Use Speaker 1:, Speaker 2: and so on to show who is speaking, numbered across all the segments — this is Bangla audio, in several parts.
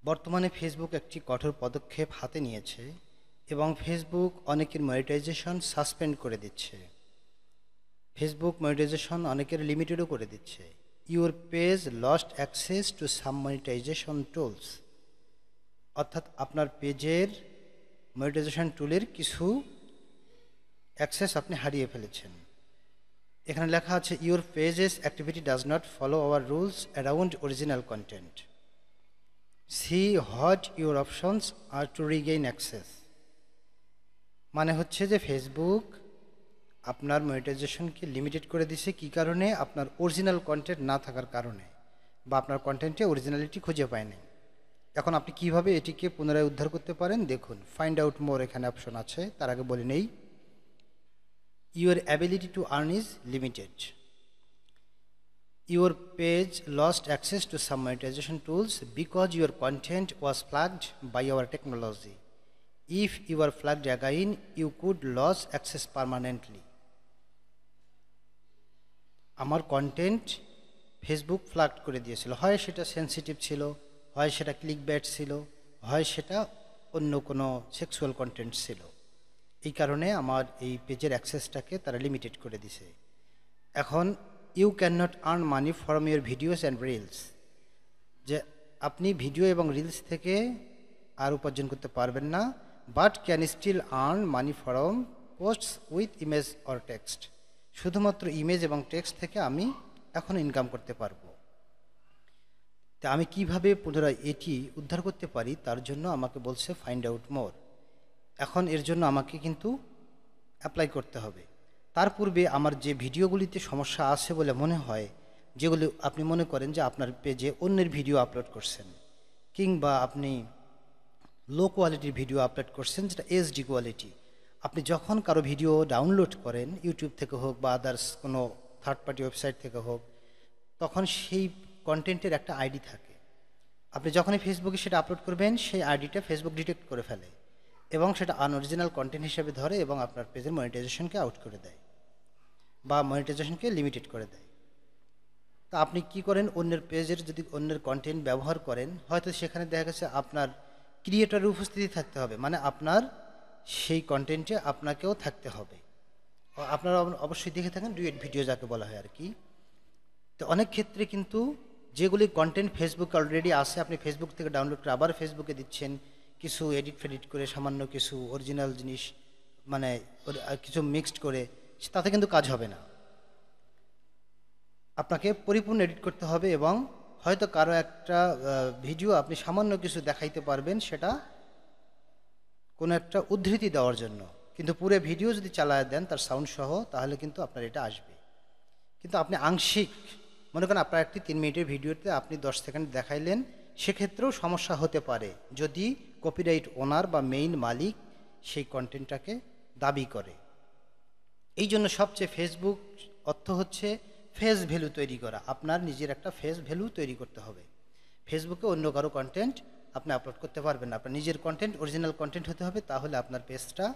Speaker 1: বর্তমানে ফেসবুক একটি কঠোর পদক্ষেপ হাতে নিয়েছে এবং ফেসবুক অনেকের মনিটাইজেশন সাসপেন্ড করে দিচ্ছে। ফেসবুক মনিটাইজেশন অনেকের লিমিটেডও করে দিচ্ছে। Your page lost access to some monetization tools, অর্থাৎ আপনার পেজের মনিটাইজেশন টুলের কিছু অ্যাক্সেস আপনি হারিয়ে ফেলেছেন। এখানে লেখা আছে your page's activity does not follow our rules around original content. See what your options are to regain access. মানে হচ্ছে যে ফেসবুক আপনার মনিটাইজেশনকে লিমিটেড করে দিছে কী কারণে? আপনার অরিজিনাল কন্টেন্ট না থাকার কারণে, বা আপনার কন্টেন্টে অরিজিনালিটি খুঁজে পায়নি। এখন আপনি কিভাবে এটিকে পুনরায় উদ্ধার করতে পারেন দেখুন। ফাইন্ড আউট মোর এখানে অপশন আছে, তার আগে বলে নেই your ability to earn is limited. Your page lost access to some monetization tools because your content was flagged by our technology. If you were flagged again, you could lose access permanently. আমার কন্টেন্ট ফেসবুক ফ্ল্যাগ করে দিয়েছিল, হয় সেটা সেন্সিটিভ ছিল, হয় সেটা ক্লিক ব্যাট ছিল, হয় সেটা অন্য কোনো সেক্সুয়াল কন্টেন্ট ছিল। এই কারণে আমার এই পেজের অ্যাক্সেসটাকে তারা লিমিটেড করে দিছে। এখন you can not earn money from your videos and reels, যে আপনি ভিডিও এবং রিলস থেকে আর উপার্জন করতে পারবেন না, but can still earn money from posts with image or text. শুধুমাত্র ইমেজ এবং টেক্সট থেকে আমি এখন ইনকাম করতে পারবো। তা আমি কিভাবে পুনরায় এটি উদ্ধার করতে পারি তার জন্য আমাকে বলছে ফাইন্ড আউট মোর। এখন এর জন্য আমাকে কিন্তু অ্যাপ্লাই করতে হবে। তার পূর্বে আমার যে ভিডিওগুলিতে সমস্যা আছে বলে মনে হয়, যেগুলি আপনি মনে করেন যে আপনার পেজে অন্যের ভিডিও আপলোড করছেন, কিংবা আপনি লো কোয়ালিটির ভিডিও আপলোড করছেন যেটা এইচডি কোয়ালিটি। আপনি যখন কারো ভিডিও ডাউনলোড করেন, ইউটিউব থেকে হোক বা আদার্স কোনো থার্ড পার্টি ওয়েবসাইট থেকে হোক, তখন সেই কন্টেন্টের একটা আইডি থাকে। আপনি যখনই ফেসবুকে সেটা আপলোড করবেন, সেই আইডিটা ফেসবুক ডিটেক্ট করে ফেলে এবং সেটা আনঅরিজিনাল কন্টেন্ট হিসেবে ধরে এবং আপনার পেজের মনিটাইজেশনকে আউট করে দেয় বা মনিটাইজেশনকে লিমিটেড করে দেয়। তা আপনি কি করেন? অন্যের পেজের যদি অন্যের কন্টেন্ট ব্যবহার করেন, হয়তো সেখানে দেখা গেছে আপনার ক্রিয়েটরের উপস্থিতি থাকতে হবে, মানে আপনার সেই কন্টেন্টে আপনাকেও থাকতে হবে। আপনারা অবশ্যই দেখে থাকেন ডুয়েট ভিডিও যাকে বলা হয় আর কি। তো অনেক ক্ষেত্রে কিন্তু যেগুলি কন্টেন্ট ফেসবুকে অলরেডি আসে, আপনি ফেসবুক থেকে ডাউনলোড করে আবার ফেসবুকে দিচ্ছেন, কিছু এডিট ফেডিট করে, সামান্য কিছু অরিজিনাল জিনিস মানে কিছু মিক্সড করে, তাতে কিন্তু কাজ হবে না। আপনাকে পরিপূর্ণ এডিট করতে হবে এবং হয়তো কারো একটা ভিডিও আপনি সামান্য কিছু দেখাইতে পারবেন, সেটা কোনো একটা উদ্ধৃতি দেওয়ার জন্য, কিন্তু পুরো ভিডিও যদি চালায় দেন তার সাউন্ড সহ, তাহলে কিন্তু আপনার এটা আসবে। কিন্তু আপনি আংশিক, মনে করেন আপনার একটি 3 মিনিটের ভিডিওতে আপনি 10 সেকেন্ড দেখাইলেন, সেক্ষেত্রেও সমস্যা হতে পারে যদি কপিরাইট ওনার বা মেইন মালিক সেই কন্টেন্টটাকে দাবি করে। এই জন্য সবচেয়ে ফেসবুক অর্থ হচ্ছে ফেস ভ্যালু তৈরি করা। আপনার নিজের একটা ফেস ভ্যালু তৈরি করতে হবে। ফেসবুকে অন্য কারো কন্টেন্ট আপনি আপলোড করতে পারবেন না, আপনার নিজের কন্টেন্ট অরিজিনাল কন্টেন্ট হতে হবে, তাহলে আপনার পেজটা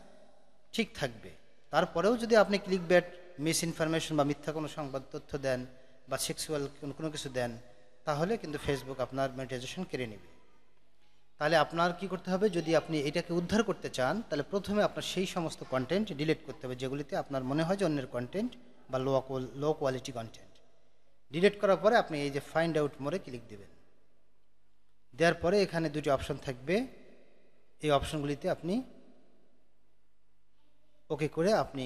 Speaker 1: ঠিক থাকবে। তারপরেও যদি আপনি ক্লিক ব্যাট, মিস ইনফরমেশন বা মিথ্যা কোনো সংবাদ তথ্য দেন বা সেক্সুয়াল কোনো কিছু দেন, তাহলে কিন্তু ফেসবুক আপনার মনিটাইজেশন কেড়ে নেবে। তাহলে আপনার কি করতে হবে? যদি আপনি এটাকে উদ্ধার করতে চান, তাহলে প্রথমে আপনার সেই সমস্ত কন্টেন্ট ডিলিট করতে হবে যেগুলিতে আপনার মনে হয় যে অন্যের কন্টেন্ট বা লো কোয়ালিটি কন্টেন্ট। ডিলিট করার পরে আপনি এই যে ফাইন্ড আউট মোরে ক্লিক দেবেন। দেওয়ার পরে এখানে দুটি অপশন থাকবে, এই অপশনগুলিতে আপনি ওকে করে আপনি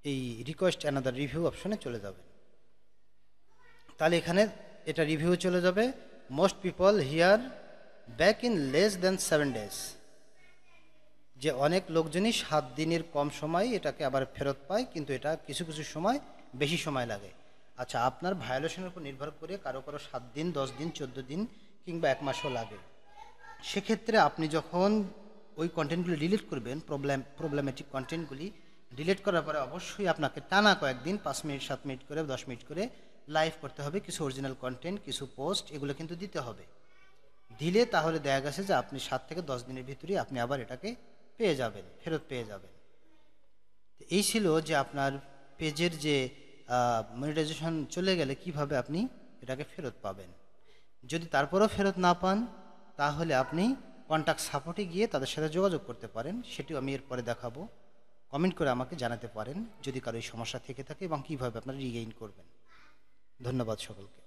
Speaker 1: এই রিকোয়েস্ট অ্যানাদার রিভিউ অপশনে চলে যাবেন। তাহলে এখানে এটা রিভিউ চলে যাবে, most people here back in less than 7 days, যে অনেক লোকজনই 7 দিনের কম সময় এটাকে আবার ফেরত পায়, কিন্তু এটা কিছু কিছু সময় বেশি সময় লাগে। আচ্ছা, আপনার ভায়োলেশনের উপর নির্ভর করে কারো কারো 7 দিন, 10 দিন, 14 দিন কিংবা 1 মাসও লাগে। সেক্ষেত্রে আপনি যখন ওই কন্টেন্টগুলি ডিলিট করবেন, প্রবলেমেটিক কন্টেন্টগুলি ডিলিট করার পরে অবশ্যই আপনাকে টানা কয়েকদিন 5 মিনিট, 7 মিনিট করে, 10 মিনিট করে লাইভ করতে হবে। কিছু অরিজিনাল কন্টেন্ট, কিছু পোস্ট, এগুলো কিন্তু দিতে হবে। দিলে তাহলে দেখা গেছে যে আপনি 7 থেকে 10 দিনের ভিতরেই আপনি আবার এটাকে পেয়ে যাবেন, ফেরত পেয়ে যাবেন। এই ছিল যে আপনার পেজের যে মনিটাইজেশন চলে গেলে কিভাবে আপনি এটাকে ফেরত পাবেন। যদি তারপরেও ফেরত না পান, তাহলে আপনি কন্ট্যাক্ট সাপোর্টে গিয়ে তাদের সাথে যোগাযোগ করতে পারেন। সেটিও আমি এরপরে দেখাবো। কমেন্ট করে আমাকে জানাতে পারেন যদি কারো এই সমস্যা থেকে থাকে এবং কীভাবে আপনারা রিগেইন করবেন। ধন্যবাদ সকলকে।